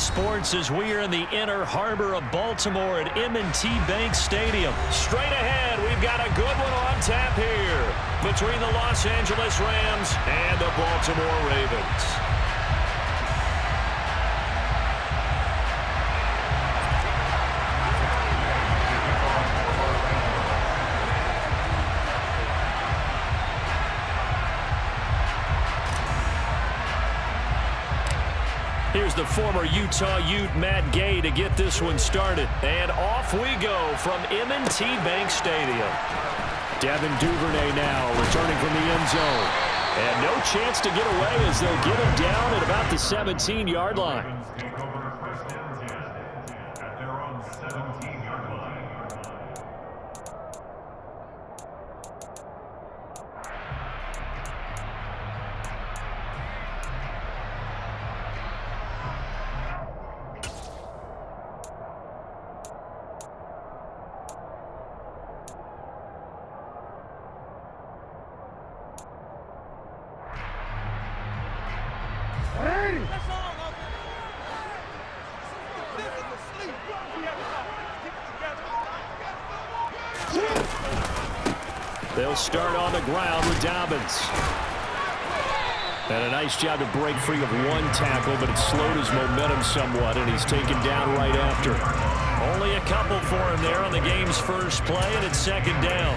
Sports as we are in the inner harbor of Baltimore at M&T Bank Stadium. Straight ahead, we've got a good one on tap here between the Los Angeles Rams and the Baltimore Ravens. Here's the former Utah Ute, Matt Gay, to get this one started. And off we go from M&T Bank Stadium. Devin Duvernay now returning from the end zone. And no chance to get away as they'll get him down at about the 17-yard line. They'll start on the ground with Dobbins. And a nice job to break free of one tackle, but it slowed his momentum somewhat, and he's taken down right after. Only a couple for him there on the game's first play, and it's second down.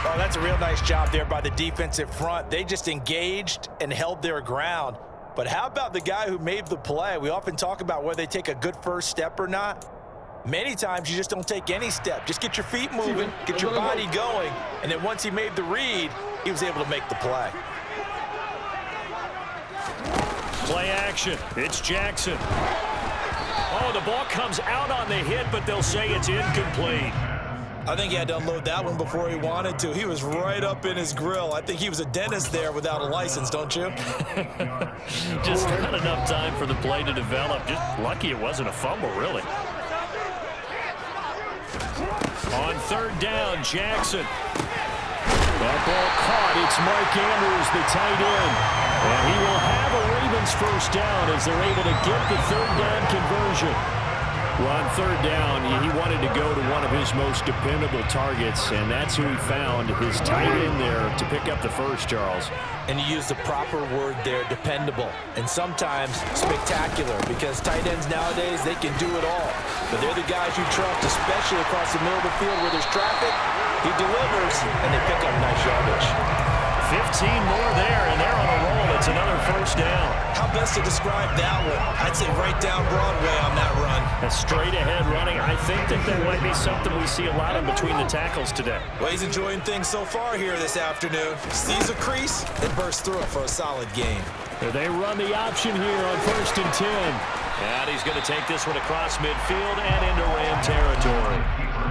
Oh, that's a real nice job there by the defensive front. They just engaged and held their ground. But how about the guy who made the play? We often talk about whether they take a good first step or not. Many times you just don't take any step. Just get your feet moving, get your body going, and then once he made the read, he was able to make the play. Play action. It's Jackson. Oh, the ball comes out on the hit, but they'll say it's incomplete. I think he had to unload that one before he wanted to. He was right up in his grill. I think he was a dentist there without a license, don't you? Just not enough time for the play to develop. Just lucky it wasn't a fumble, really. On third down, Jackson. That ball caught. It's Mark Andrews, the tight end. And he will have a Ravens first down as they're able to get the third down conversion. Well, on third down, he wanted to go to one of his most dependable targets, and that's who he found, his tight end there, to pick up the first, Charles. And you use the proper word there, dependable, and sometimes spectacular, because tight ends nowadays, they can do it all. But they're the guys you trust, especially across the middle of the field where there's traffic. He delivers, and they pick up nice yardage. 15 more there, and they're on a roll. It's another first down. How best to describe that one? I'd say right down Broadway on that run. A straight-ahead running. I think that might be something we see a lot in between the tackles today. Well, he's enjoying things so far here this afternoon. Sees a crease and bursts through it for a solid gain. They run the option here on 1st and 10. And he's going to take this one across midfield and into Ram territory.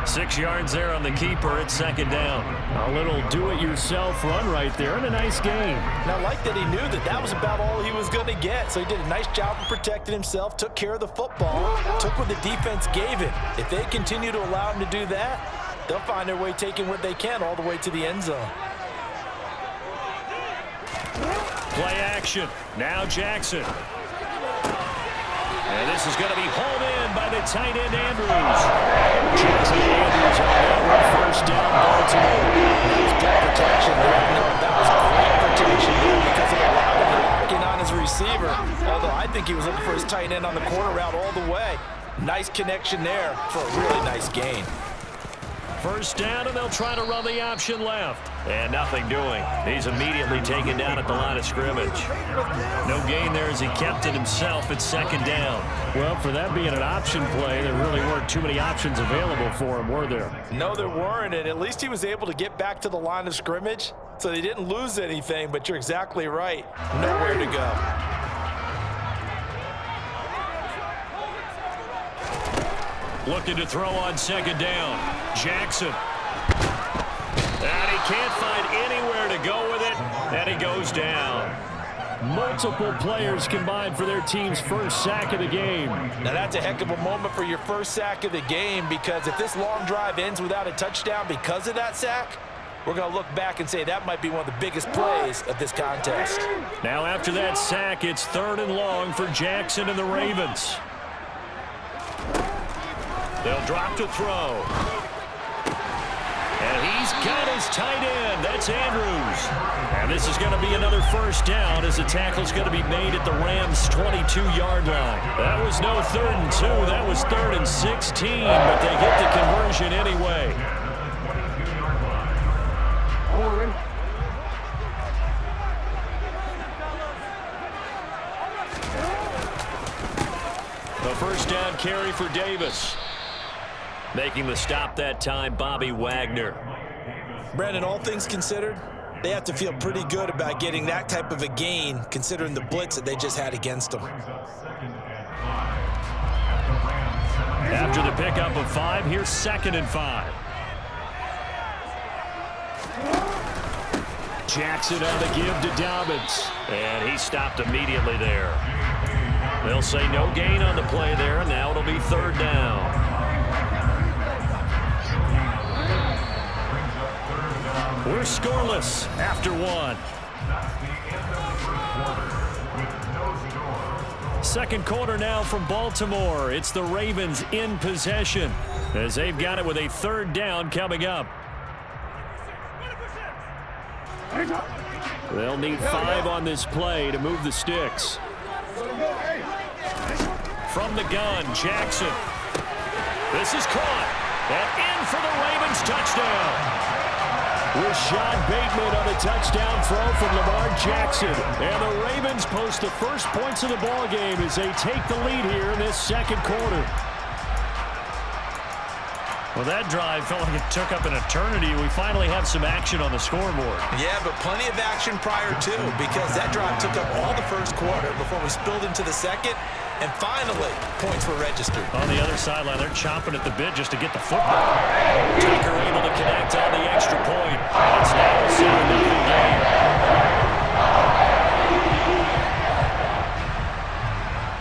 6 yards there on the keeper. It's second down. A little do-it-yourself run right there and a nice gain. And I like that he knew that was about all he was going to get. So he did a nice job of protecting himself, took care of the football, took what the defense gave him. If they continue to allow him to do that, they'll find their way taking what they can all the way to the end zone. Play action. Now Jackson. And this is going to be hauled in by the tight end Andrews. Jackson Andrews on that one. First down, Baltimore. That was good protection there. No, that was great protection there because it allowed him to lock in on his receiver. Although I think he was looking for his tight end on the corner route all the way. Nice connection there for a really nice gain. First down, and they'll try to run the option left. And nothing doing. He's immediately taken down at the line of scrimmage. No gain there as he kept it himself at second down. Well, for that being an option play, there really weren't too many options available for him, were there? No, there weren't, and at least he was able to get back to the line of scrimmage, so they didn't lose anything, but you're exactly right. Nowhere to go. Looking to throw on second down. Jackson. And he can't find anywhere to go with it, and he goes down. Multiple players combined for their team's first sack of the game. Now that's a heck of a moment for your first sack of the game, because if this long drive ends without a touchdown because of that sack, we're going to look back and say that might be one of the biggest plays of this contest. Now after that sack, it's 3rd and long for Jackson and the Ravens. They'll drop to throw. And he's got his tight end. That's Andrews. And this is going to be another first down as the tackle's going to be made at the Rams' 22-yard line. That was no 3rd and 2. That was 3rd and 16, but they get the conversion anyway. The first down carry for Davis. Making the stop that time, Bobby Wagner. Brandon, all things considered, they have to feel pretty good about getting that type of a gain, considering the blitz that they just had against them. After the pickup of 5, here's 2nd and 5. Jackson on the give to Dobbins. And he stopped immediately there. They'll say no gain on the play there, and now it'll be 3rd down. We're scoreless after 1. Second quarter now from Baltimore. It's the Ravens in possession as they've got it with a 3rd down coming up. They'll need 5 on this play to move the sticks. From the gun, Jackson. This is caught. And in for the Ravens touchdown. Rashad Bateman on a touchdown throw from Lamar Jackson. And the Ravens post the first points of the ballgame as they take the lead here in this second quarter. Well, that drive felt like it took up an eternity. We finally have some action on the scoreboard. Yeah, but plenty of action prior to, because that drive took up all the first quarter before we spilled into the second. And finally, points were registered. On the other sideline, they're chomping at the bit just to get the football. Tucker able to connect on the extra point. And it's now a 7-0 game.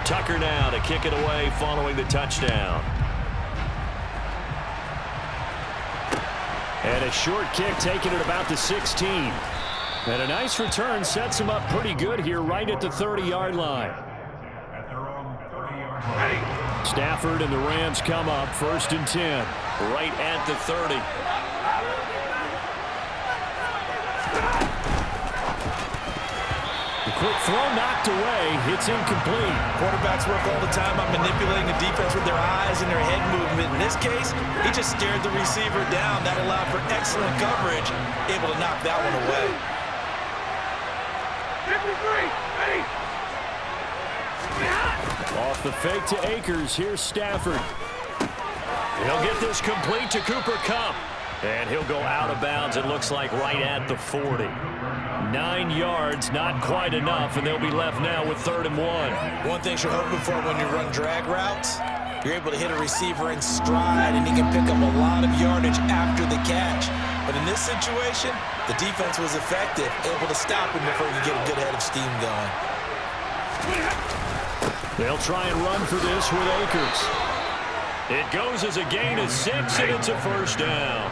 Tucker now to kick it away following the touchdown. And a short kick taken at about the 16. And a nice return sets him up pretty good here right at the 30-yard line. Stafford and the Rams come up 1st and 10. Right at the 30. The quick throw knocked away. It's incomplete. Quarterbacks work all the time on manipulating the defense with their eyes and their head movement. In this case, he just stared the receiver down. That allowed for excellent coverage, able to knock that one away. 53, 8. Off the fake to Akers. Here's Stafford. He'll get this complete to Cooper Kupp. And he'll go out of bounds, it looks like, right at the 40. 9 yards, not quite enough, and they'll be left now with 3rd and 1. One thing you're hoping for when you run drag routes, you're able to hit a receiver in stride, and he can pick up a lot of yardage after the catch. But in this situation, the defense was effective, able to stop him before you get a good head of steam going. They'll try and run for this with Akers. It goes as a gain of 6, and it's a first down.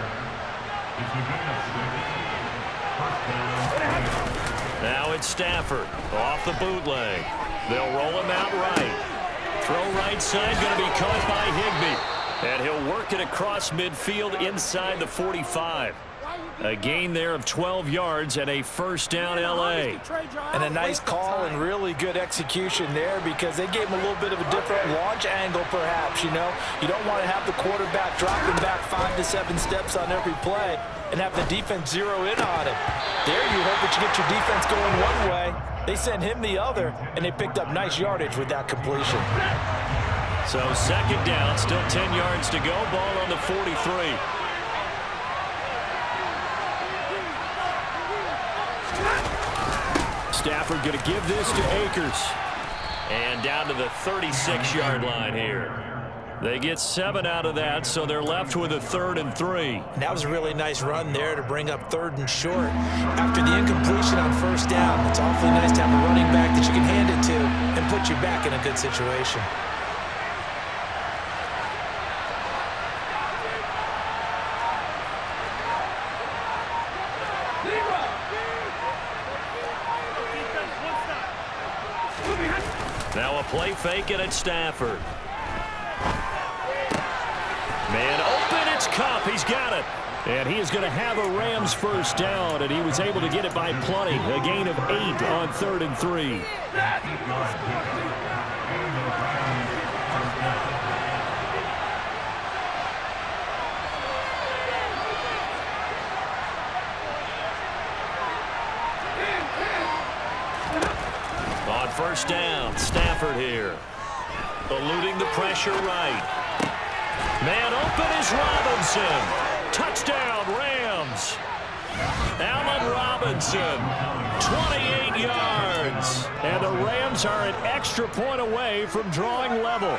Now it's Stafford off the bootleg. They'll roll him out right. Throw right side, going to be caught by Higbee. And he'll work it across midfield inside the 45. A gain there of 12 yards and a first down L.A. And a nice call and really good execution there because they gave him a little bit of a different launch angle perhaps, you know. You don't want to have the quarterback dropping back 5 to 7 steps on every play and have the defense zero in on it. There you hope that you get your defense going one way. They sent him the other, and they picked up nice yardage with that completion. So 2nd down, still 10 yards to go. Ball on the 43. Stafford going to give this to Akers. And down to the 36-yard line here. They get 7 out of that, so they're left with a 3rd and 3. And that was a really nice run there to bring up 3rd and short. After the incompletion on first down, it's awfully nice to have a running back that you can hand it to and put you back in a good situation. Now a play fake, and it's Stafford. Man open, it's Kupp. He's got it. And he is going to have a Rams first down, and he was able to get it by plenty. A gain of 8 on 3rd and 3. On first down, Stafford here. Eluding the pressure right. Man open is Robinson. Touchdown, Rams. Allen Robinson, 28 yards. And the Rams are an extra point away from drawing level.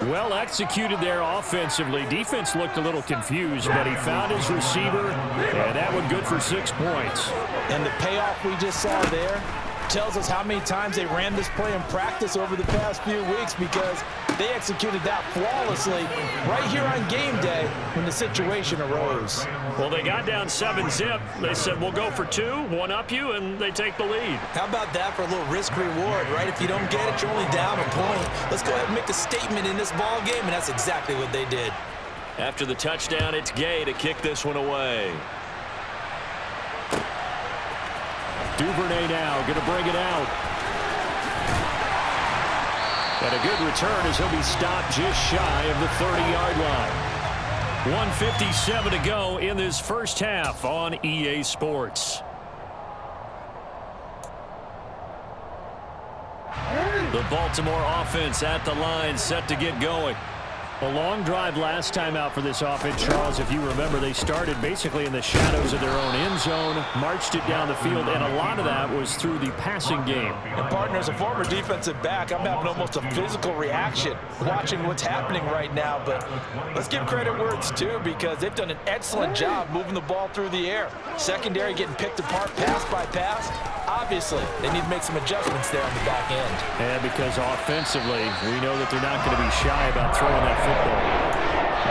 Well executed there offensively. Defense looked a little confused, but he found his receiver, and that one good for 6 points. And the payoff we just saw there tells us how many times they ran this play in practice over the past few weeks, because they executed that flawlessly right here on game day when the situation arose. Well, they got down 7-zip. They said, we'll go for 2, one up you, and they take the lead. How about that for a little risk-reward, right? If you don't get it, you're only down a point. Let's go ahead and make a statement in this ball game, and that's exactly what they did. After the touchdown, it's Gay to kick this one away. Duvernay now going to bring it out. And a good return as he'll be stopped just shy of the 30-yard line. 1:57 to go in this first half on EA Sports. The Baltimore offense at the line, set to get going. A long drive last time out for this offense, Charles. If you remember, they started basically in the shadows of their own end zone, marched it down the field, and a lot of that was through the passing game. And partner, as a former defensive back, I'm having almost a physical reaction watching what's happening right now. But let's give credit where it's due, because they've done an excellent job moving the ball through the air. Secondary getting picked apart pass by pass. Obviously, they need to make some adjustments there on the back end. And because offensively, we know that they're not going to be shy about throwing that football.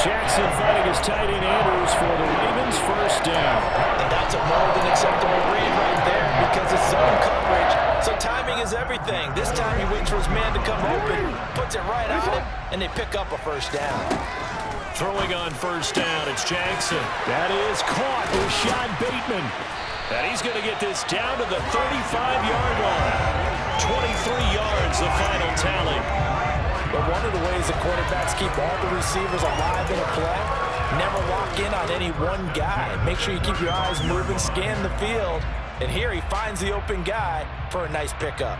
Jackson finding his tight end Andrews for the Ravens first down. And that's a more than acceptable read right there, because it's zone coverage. So timing is everything. This time he waits for his man to come open, puts it right on him, and they pick up a first down. Throwing on first down, it's Jackson. That is caught. Rashad Bateman. And he's going to get this down to the 35-yard line. 23 yards, the final tally. But one of the ways the quarterbacks keep all the receivers alive in a play, never lock in on any one guy. Make sure you keep your eyes moving, scan the field. And here he finds the open guy for a nice pickup.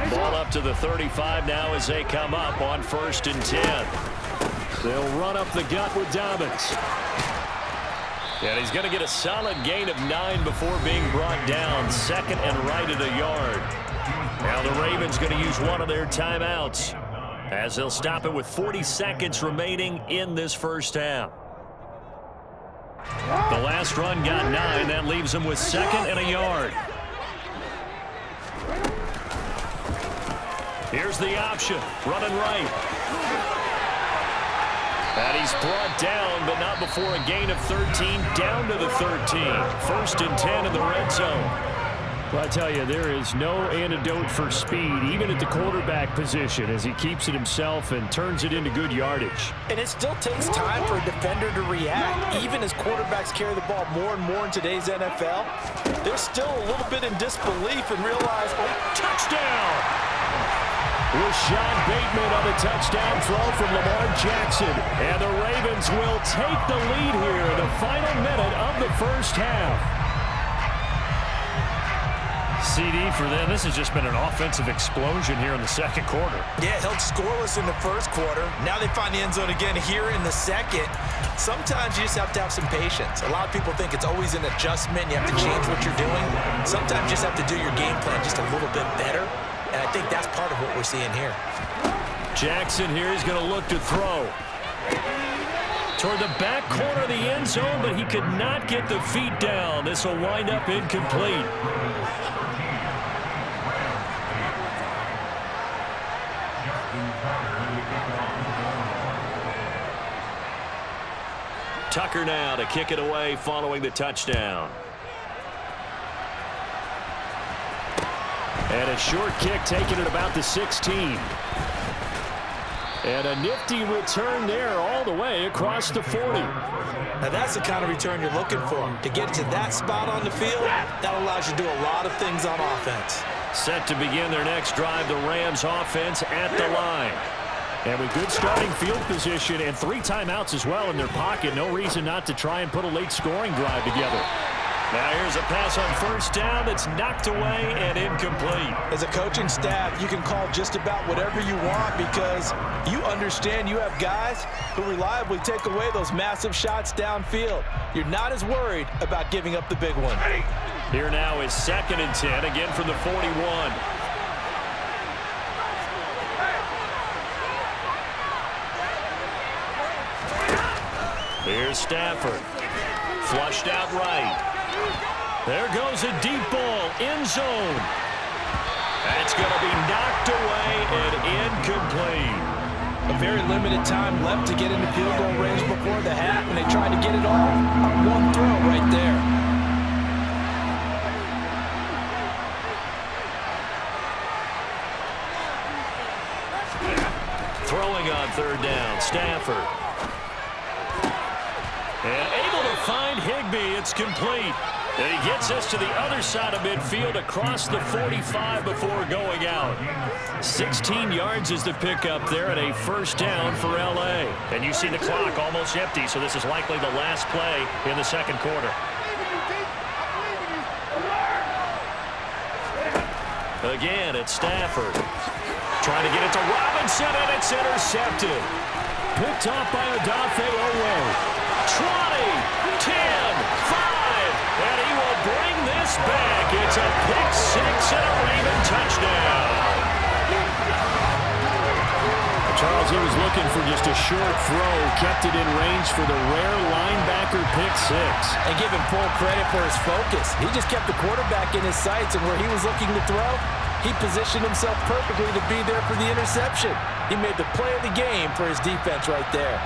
Ball up to the 35 now as they come up on 1st and 10. They'll run up the gut with Dobbins. And he's going to get a solid gain of 9 before being brought down. 2nd and right at a yard. Now the Ravens going to use one of their timeouts as they'll stop it with 40 seconds remaining in this first half. The last run got 9. That leaves them with 2nd and a yard. Here's the option. Running right. And he's brought down, but not before a gain of 13, down to the 13. 1st and 10 in the red zone. Well, I tell you, there is no antidote for speed, even at the quarterback position, as he keeps it himself and turns it into good yardage. And it still takes time for a defender to react. Even as quarterbacks carry the ball more and more in today's NFL, they're still a little bit in disbelief and realize, oh, touchdown! Rashad Bateman on a touchdown throw from Lamar Jackson. And the Ravens will take the lead here in the final minute of the first half. CD for them. This has just been an offensive explosion here in the second quarter. Yeah, held scoreless in the first quarter. Now they find the end zone again here in the second. Sometimes you just have to have some patience. A lot of people think it's always an adjustment. You have to change what you're doing. Sometimes you just have to do your game plan just a little bit better. And I think that's part of what we're seeing here. Jackson here is going to look to throw. Toward the back corner of the end zone, but he could not get the feet down. This will wind up incomplete. Tucker now to kick it away following the touchdown. And a short kick taken at about the 16. And a nifty return there all the way across the 40. Now that's the kind of return you're looking for. To get to that spot on the field, that allows you to do a lot of things on offense. Set to begin their next drive, the Rams offense at the line. And with good starting field position and 3 timeouts as well in their pocket, no reason not to try and put a late scoring drive together. Now here's a pass on first down that's knocked away and incomplete. As a coaching staff, you can call just about whatever you want because you understand you have guys who reliably take away those massive shots downfield. You're not as worried about giving up the big one. Here now is 2nd and 10, again from the 41. Here's Stafford. Flushed out right. There goes a deep ball, end zone. That's going to be knocked away and incomplete. A very limited time left to get into field goal range before the half, and they tried to get it all on one throw right there. Throwing on 3rd down, Stafford. And able to find Higbee. It's complete. And he gets us to the other side of midfield across the 45 before going out. 16 yards is the pickup there at a first down for L.A. And you see the clock almost empty, so this is likely the last play in the second quarter. Again, it's Stafford. Trying to get it to Robinson, and it's intercepted. Picked off by Odafe Oweh. 20, 10, 5, and he will bring this back. It's a pick 6 and a Raven touchdown. Charles, he was looking for just a short throw, kept it in range for the rare linebacker pick 6. And give him full credit for his focus. He just kept the quarterback in his sights, and where he was looking to throw, he positioned himself perfectly to be there for the interception. He made the play of the game for his defense right there.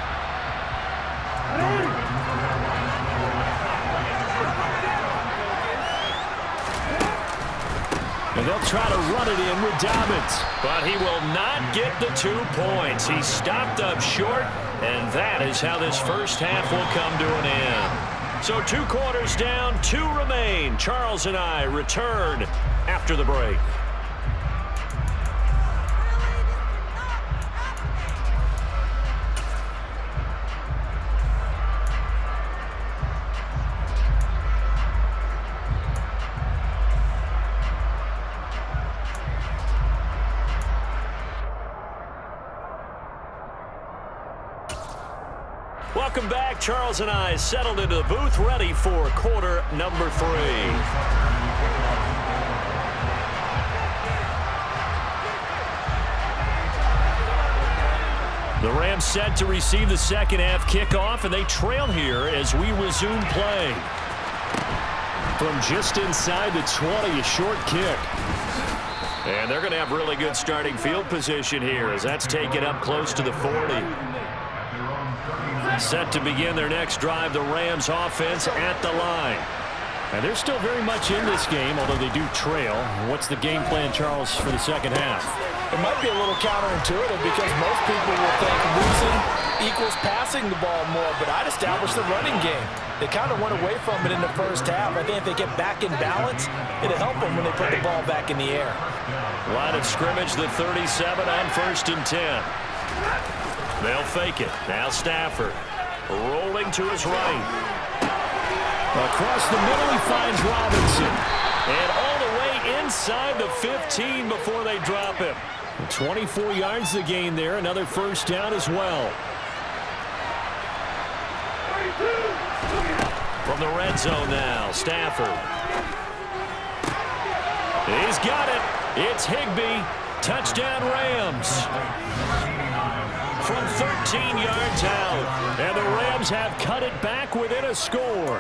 And they'll try to run it in with Dobbins. But he will not get the 2 points. He stopped up short, and that is how this first half will come to an end. So 2 quarters down, 2 remain. Charles and I return after the break. Welcome back. Charles and I settled into the booth, ready for quarter number 3. The Rams set to receive the second half kickoff, and they trail here as we resume play. From just inside the 20, a short kick. And they're going to have really good starting field position here as that's taken up close to the 40. Set to begin their next drive, the Rams offense at the line. And they're still very much in this game, although they do trail. What's the game plan, Charles, for the second half? It might be a little counterintuitive because most people will think losing equals passing the ball more, but I'd establish the running game. They kind of went away from it in the first half. I think if they get back in balance, it'll help them when they put the ball back in the air. Line of scrimmage, the 37 on 1st and 10. They'll fake it. Now Stafford rolling to his right. Across the middle, he finds Robinson. And all the way inside the 15 before they drop him. 24 yards to gain there. Another first down as well. From the red zone now, Stafford. He's got it. It's Higbee. Touchdown Rams. From 13 yards out. And the Rams have cut it back within a score.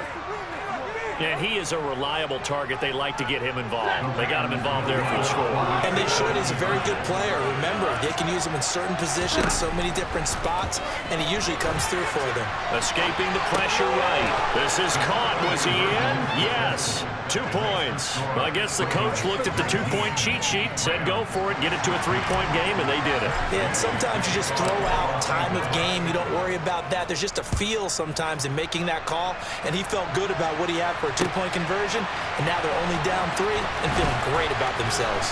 And he is a reliable target. They like to get him involved. They got him involved there for the score. And they should. He's a very good player. Remember, they can use him in certain positions, so many different spots, and he usually comes through for them. Escaping the pressure right. This is caught. Was he in? Yes. 2 points. Well, I guess the coach looked at the 2-point cheat sheet, said go for it, get it to a 3-point game, and they did it. Yeah, and sometimes you just throw out time of game. You don't worry about that. There's just a feel sometimes in making that call, and he felt good about what he had for a 2-point conversion, and now they're only down 3 and feeling great about themselves.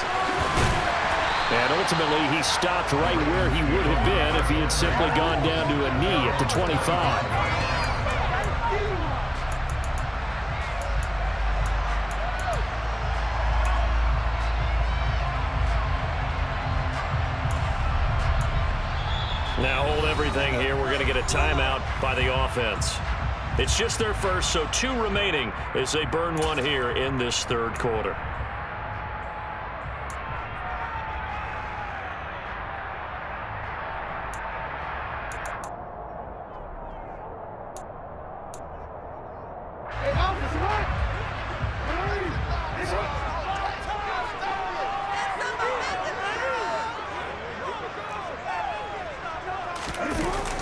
And ultimately, he stopped right where he would have been if he had simply gone down to a knee at the 25. Now hold everything here. We're going to get a timeout by the offense. It's just their first, so 2 remaining as they burn one here in this third quarter.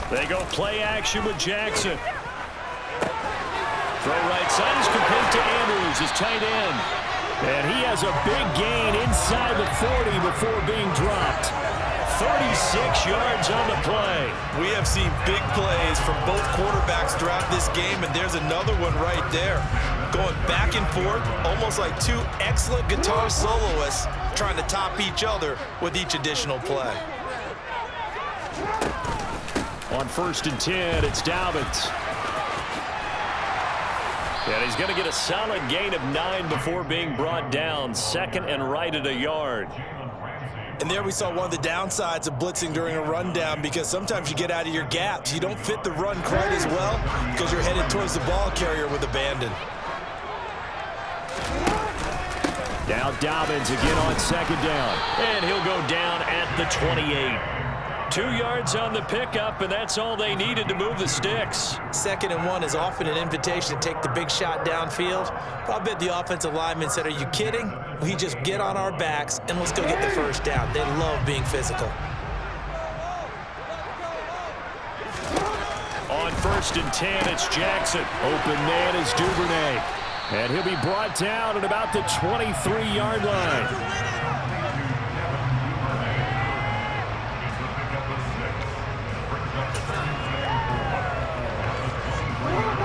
They go play action with Jackson. Throw right side is complete to Andrews, his tight end. And he has a big gain inside the 40 before being dropped. 36 yards on the play. We have seen big plays from both quarterbacks throughout this game, and there's another one right there. Going back and forth, almost like 2 excellent guitar soloists trying to top each other with each additional play. On 1st and 10, it's Dobbins. And he's going to get a solid gain of 9 before being brought down. 2nd and right at a yard. And there we saw one of the downsides of blitzing during a rundown, because sometimes you get out of your gaps. You don't fit the run quite as well because you're headed towards the ball carrier with abandon. Now Dobbins again on 2nd down. And he'll go down at the 28. 2 yards on the pickup, and that's all they needed to move the sticks. 2nd and 1 is often an invitation to take the big shot downfield. But I bet the offensive lineman said, are you kidding? We just get on our backs and let's go get the first down. They love being physical. On 1st and 10, it's Jackson. Open man is Duvernay. And he'll be brought down at about the 23-yard line.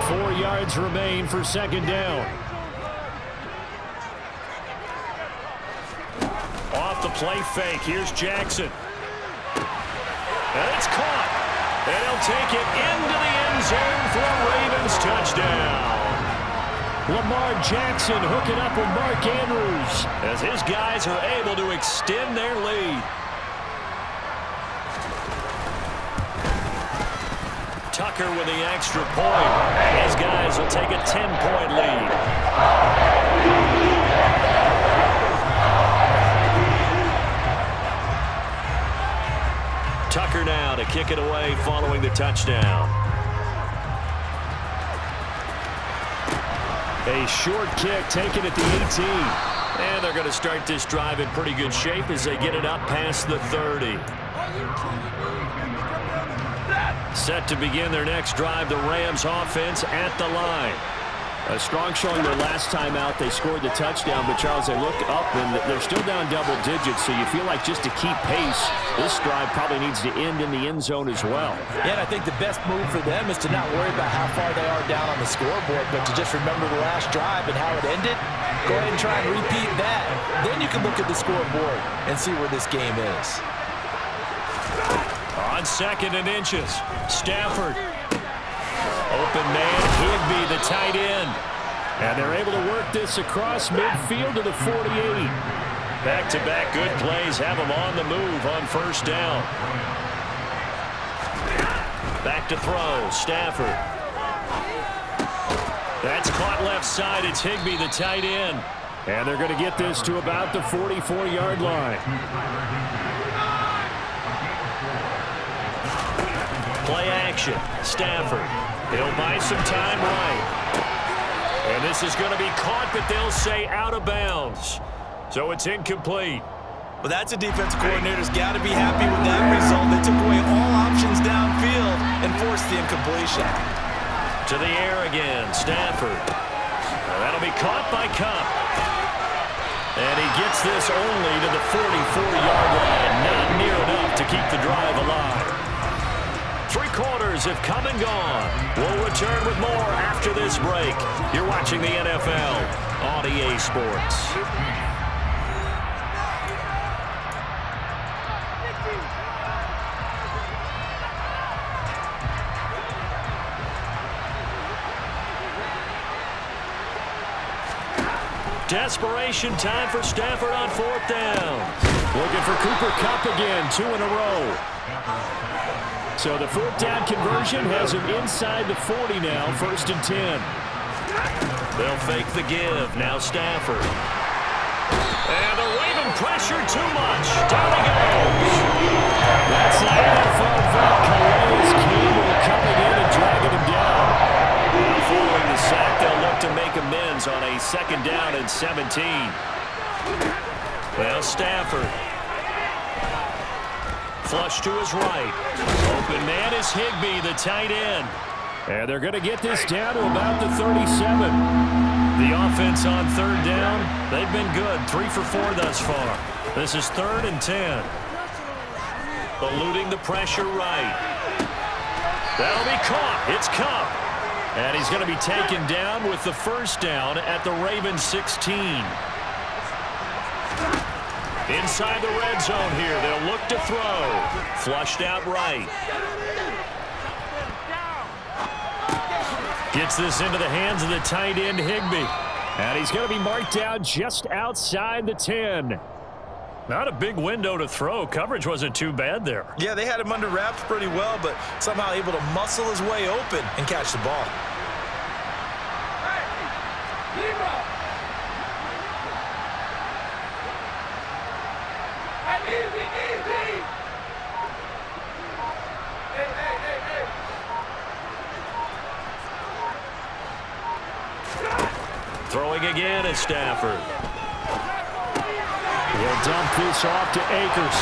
4 yards remain for 2nd down. Off the play fake. Here's Jackson. And it's caught. And he'll take it into the end zone for a Ravens touchdown. Lamar Jackson hooking up with Mark Andrews as his guys are able to extend their lead. Tucker with the extra point. His guys will take a 10-point lead. Tucker now to kick it away following the touchdown. A short kick taken at the 18. And they're going to start this drive in pretty good shape as they get it up past the 30. Set to begin their next drive, the Rams offense at the line. A strong showing their last time out. They scored the touchdown, but Charles, they look up and they're still down double digits, so you feel like just to keep pace, this drive probably needs to end in the end zone as well. Yeah, and I think the best move for them is to not worry about how far they are down on the scoreboard, but to just remember the last drive and how it ended. Go ahead and try and repeat that. Then you can look at the scoreboard and see where this game is. On 2nd and inches, Stafford. Open man, Higbee, the tight end. And they're able to work this across midfield to the 48. Back-to-back good plays have them on the move on 1st down. Back to throw, Stafford. That's caught left side. It's Higbee, the tight end. And they're going to get this to about the 44-yard line. Play action. Stafford. He'll buy some time right. And this is going to be caught, but they'll say out of bounds. So it's incomplete. Well, that's a defensive coordinator's got to be happy with that result. They took away all options downfield and forced the incompletion. To the air again, Stafford. That'll be caught by Kupp. And he gets this only to the 44-yard line. Not near enough to keep the drive alive. 3 quarters have come and gone. We'll return with more after this break. You're watching the NFL on EA Sports. Desperation time for Stafford on 4th down. Looking for Cooper Kupp again, 2 in a row. So the 4th down conversion has him inside the 40 now, 1st and 10. They'll fake the give. Now Stafford. And the Raven pressure too much. Down he goes. That's the NFL vet, Calais Campbell, coming in and dragging him down. Following the sack, they'll look to make amends on a 2nd down and 17. Well, Stafford. Flush to his right. Open man is Higbee, the tight end. And they're going to get this down to about the 37. The offense on 3rd down, they've been good. 3 for 4 thus far. This is 3rd and 10. Eluding the pressure right. That'll be caught. It's Kupp. And he's going to be taken down with the 1st down at the Ravens 16. Inside the red zone here. They'll look to throw. Flushed out right. Gets this into the hands of the tight end, Higbee. And he's going to be marked down just outside the 10. Not a big window to throw. Coverage wasn't too bad there. Yeah, they had him under wraps pretty well, but somehow able to muscle his way open and catch the ball. Throwing again at Stafford. He'll dump this off to Akers.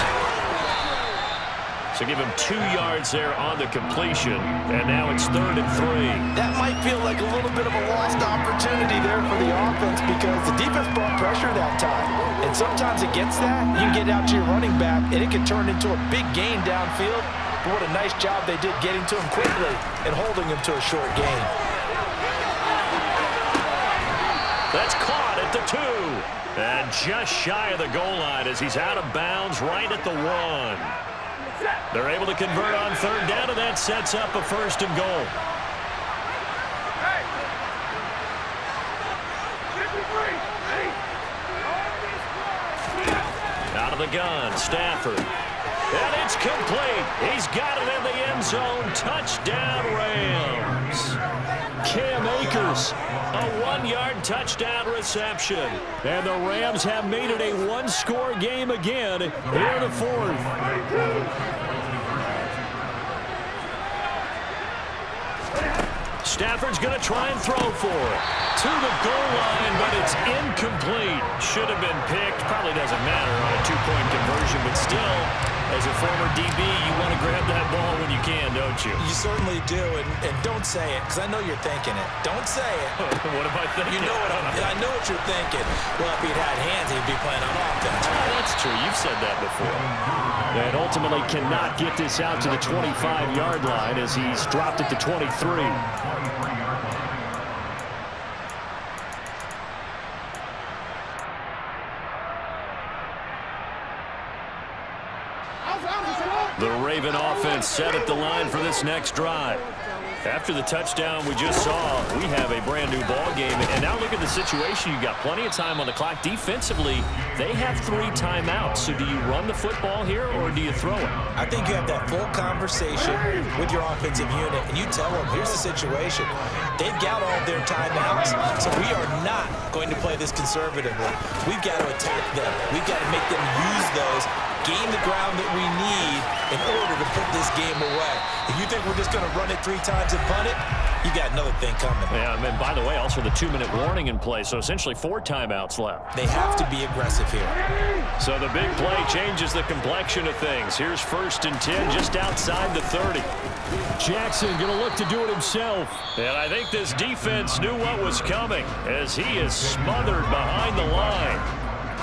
So give him 2 yards there on the completion. And now it's 3rd and 3. That might feel like a little bit of a lost opportunity there for the offense because the defense brought pressure that time. And sometimes against that, you can get out to your running back, and it can turn into a big gain downfield. But what a nice job they did getting to him quickly and holding him to a short gain. That's caught at the 2. And just shy of the goal line as he's out of bounds right at the 1. They're able to convert on 3rd down, and that sets up a 1st and goal. Out of the gun, Stafford. And it's complete. He's got it in the end zone. Touchdown, Rams. Cam Akers, a 1-yard touchdown reception. And the Rams have made it a 1-score game again here in the 4th. Stafford's going to try and throw for it. To the goal line, but it's incomplete. Should have been picked. Probably doesn't matter on a 2-point conversion, but still, as a former DB, you want to grab that ball when you can, don't you? You certainly do, and don't say it, because I know you're thinking it. Don't say it. What am I thinking? You know I know what you're thinking. Well, if he'd had hands, he'd be playing on offense. Oh, that's true. You've said that before. And ultimately cannot get this out to the 25-yard line as he's dropped it to 23. The Raven offense set at the line for this next drive. After the touchdown we just saw, we have a brand new ball game. And now look at the situation. You've got plenty of time on the clock. Defensively, they have 3 timeouts. So do you run the football here or do you throw it? I think you have that full conversation with your offensive unit, and you tell them, here's the situation. They've got all their timeouts, so we are not going to play this conservatively. We've got to attack them. We've got to make them use those gain the ground that we need in order to put this game away. If you think we're just going to run it 3 times and punt it, you got another thing coming. Yeah, and by the way, also the 2-minute warning in play, so essentially 4 timeouts left. They have to be aggressive here. So the big play changes the complexion of things. Here's 1st and 10 just outside the 30. Jackson going to look to do it himself. And I think this defense knew what was coming as he is smothered behind the line.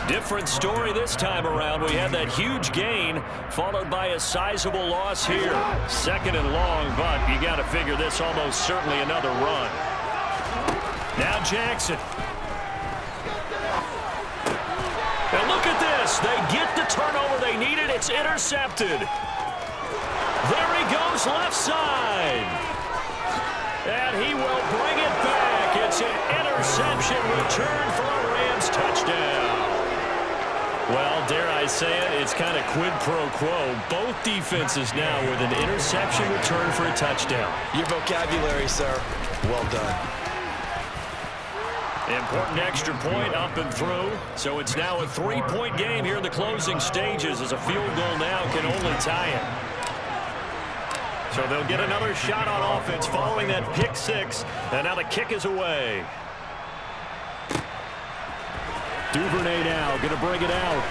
Different story this time around. We had that huge gain followed by a sizable loss here. 2nd and long, but you got to figure this almost certainly another run. Now Jackson. And look at this. They get the turnover they needed. It's intercepted. There he goes left side. And he will bring it back. It's an interception return for a Rams touchdown. Well, dare I say it, it's kind of quid pro quo. Both defenses now with an interception return for a touchdown. Your vocabulary, sir. Well done. Important extra point up and through. So it's now a 3-point game here in the closing stages as a field goal now can only tie it. So they'll get another shot on offense following that pick 6. And now the kick is away. Duvernay now going to bring it out.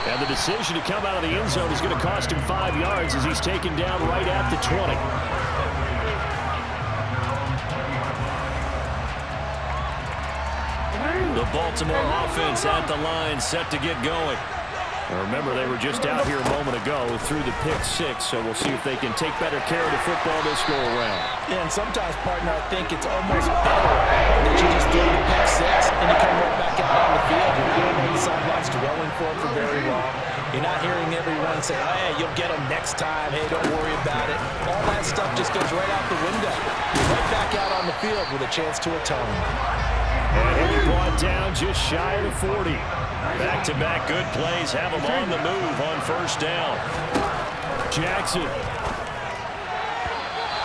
And the decision to come out of the end zone is going to cost him 5 yards as he's taken down right at the 20. The Baltimore offense at the line set to get going. Now remember, they were just out here a moment ago through the pick 6, so we'll see if they can take better care of the football this go around. Yeah, and sometimes, partner, I think it's almost better that you just throw the pick 6 and you come right back out on the field. You're not on the sidelines dwelling for it for very long. You're not hearing everyone say, oh, hey, you'll get them next time. Hey, don't worry about it. All that stuff just goes right out the window. You're right back out on the field with a chance to atone. And he'll be brought down just shy of the 40. Back-to-back good plays have him on the move on 1st down. Jackson.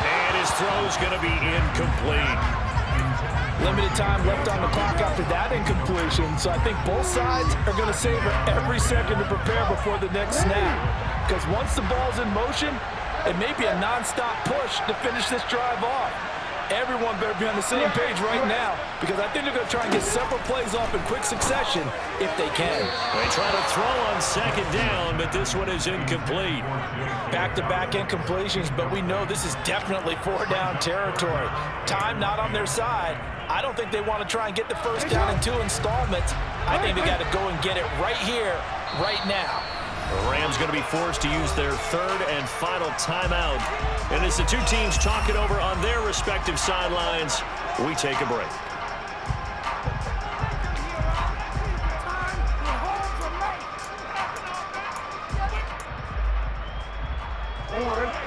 And his throw's going to be incomplete. Limited time left on the clock after that incompletion, so I think both sides are going to savor every second to prepare before the next snap. Because once the ball's in motion, it may be a non-stop push to finish this drive off. Everyone better be on the same page right now because I think they're going to try and get several plays off in quick succession if they can. They try to throw on 2nd down, but this one is incomplete. Back-to-back incompletions, but we know this is definitely 4-down territory. Time not on their side. I don't think they want to try and get the 1st down in 2 installments. I think they got to go and get it right here, right now. The Rams going to be forced to use their 3rd and final timeout. And as the two teams talk it over on their respective sidelines, we take a break.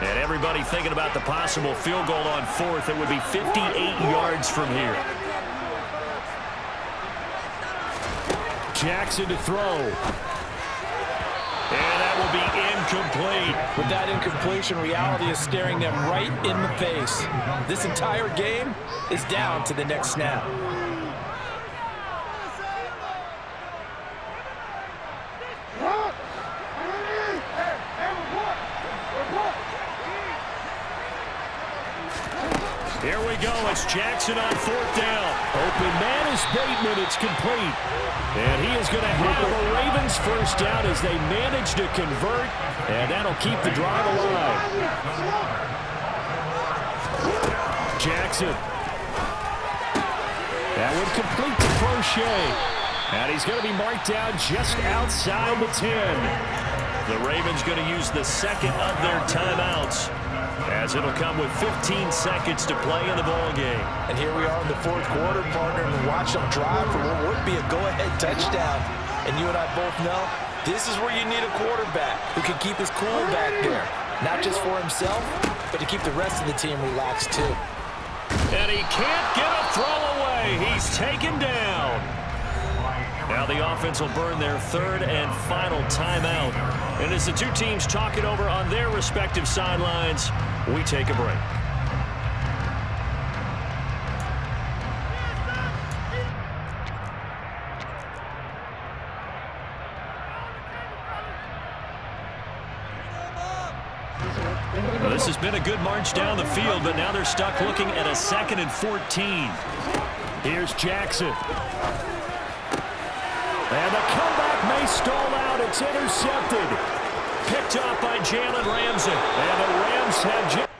And everybody thinking about the possible field goal on 4th. It would be 58 yards from here. Jackson to throw. And that will be incomplete. With that incompletion, reality is staring them right in the face. This entire game is down to the next snap. Here we go. It's Jackson on 4th down. Open man is Bateman. It's complete. And he is going to have a Ravens 1st down as they manage to convert. And that'll keep the drive alive. Jackson. That one complete to Crochet. And he's going to be marked down just outside the 10. The Ravens going to use the 2nd of their timeouts, as it'll come with 15 seconds to play in the ball game. And here we are in the 4th quarter, partner, and watch them drive for what would be a go-ahead touchdown. And you and I both know this is where you need a quarterback who can keep his cool back there, not just for himself, but to keep the rest of the team relaxed too. And he can't get a throw away. He's taken down. Now the offense will burn their 3rd and final timeout. And as the two teams talk it over on their respective sidelines, we take a break. Well, this has been a good march down the field, but now they're stuck looking at a 2nd and 14. Here's Jackson. And the comeback may stall out. It's intercepted. Picked off by Jalen Ramsey. And the Rams have...